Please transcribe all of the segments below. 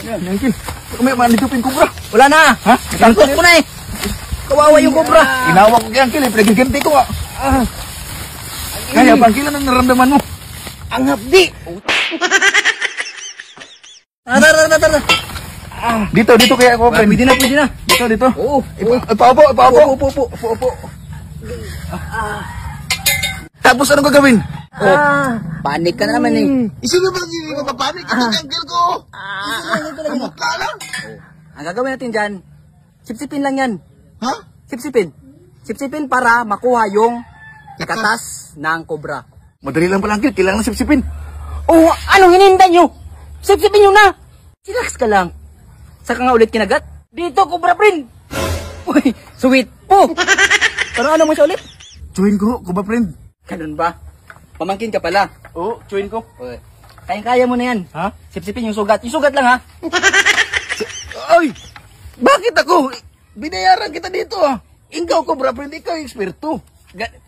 Uncle. May manitupin kubra. Wala na. Ha? Tangkot ko na eh. Kawawa yung kobra. Inawa ko kay Uncle, pinagiganti ko. Kaya pa, Uncle, anong naramdaman mo? Ang hapdi. Tara. Dito kaya ako, friend. Pwede na. Dito. Oo. Paupo. Tapos anong gagawin? Panik ka na naman eh. Isa na ba hindi mapapanik? Ito kay Uncle ko. Mukha lang. Ang gagawin natin dyan, sipsipin lang yan. Ha? Sipsipin para makuha yung katas ng kobra. Madali lang pala, Uncle. Kailangan sipsipin. Oh, anong hinihintay nyo? Sipsipin nyo na. Relax ka lang. Saka nga ulit kinagat. Dito, kobra friend. Uy, sweet po. Parang ano mo siya ulit? Chewin ko, kuba friend. Ganun ba? Pamangkin ka pala. Oo, chewin ko. Uy, kaya mo na yan. Ha? Sipsipin yung sugat. Yung sugat lang ha. Ay! Bakit ako? Binayaran kita dito ah. Ikaw, Cobra Friend, ikaw yung eksperto.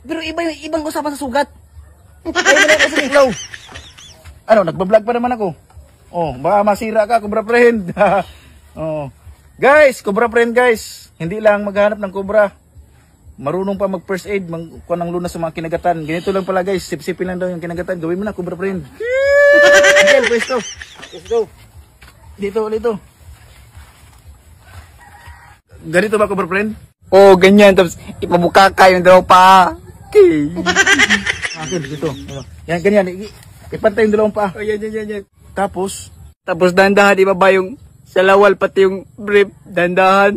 Pero ibang usapan sa sugat. Ay, mo na kasi ikaw. Ano, nagbablog pa naman ako. Oh, baka masira ka, Cobra Friend. Oh. Guys, Cobra Friend guys. Hindi lang maghanap ng Cobra. Marunong pa mag first aid, kuha ng lunas sa mga kinagatan. Ganito lang pala guys, sipsipin lang daw yung kinagatan. Gawin mo na, Cobra Friend. Okay, pwesto. Let's go. Dito. Ganito ba, Cobra Friend? Oh, ganyan. Tapos ipabuka ka yung daw pa. Okay. Akin, dito. Yan, ganyan. Ipantay yung dalawang pa. Oh, yan. Tapos Dahan-dahan, ibaba yung salawal, pati yung brief. Dahan-dahan.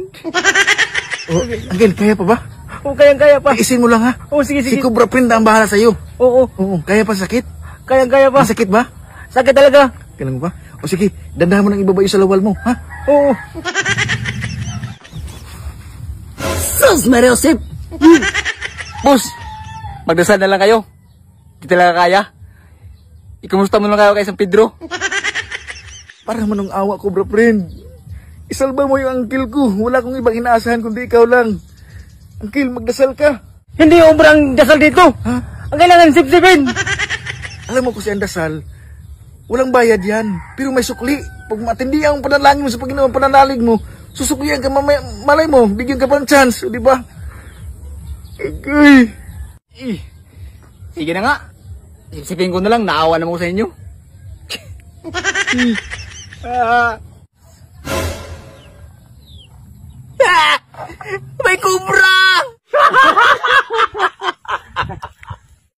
Oh, Angel, kaya pa ba? Oh, kaya pa. Isin mo lang ha. Oh, sige. Si Cobra Friend ang bahala sa'yo. Oo. Kaya pa sakit? Kaya pa. Masakit ba? Sakit talaga. Kailan mo ba? O sige, dandahan mo nang ibaba yung salawal mo, ha? Oo. Sus, Mariosip! Boss, magdasal na lang kayo. Di talaga kaya. Ikumusta mo lang kayo kay San Pedro. Parang manong awa, Cobra Friend. Isalba mo yung uncle ko. Wala akong ibang inaasahan kundi ikaw lang. Uncle, magdasal ka. Hindi obrang dasal dito. Ha? Ang kailangan sipsipin. Alam mo kasi ang dasal, walang bayad yan. Pero may sukli. Pag matindi ang panalangin mo sa Panginoon, pananalig mo, susuklihan ka, malay mo, bigyan ka pang chance, di ba? Okay. Sige na nga. Sipsipin ko na lang, naawa na mo sa inyo. May kubra!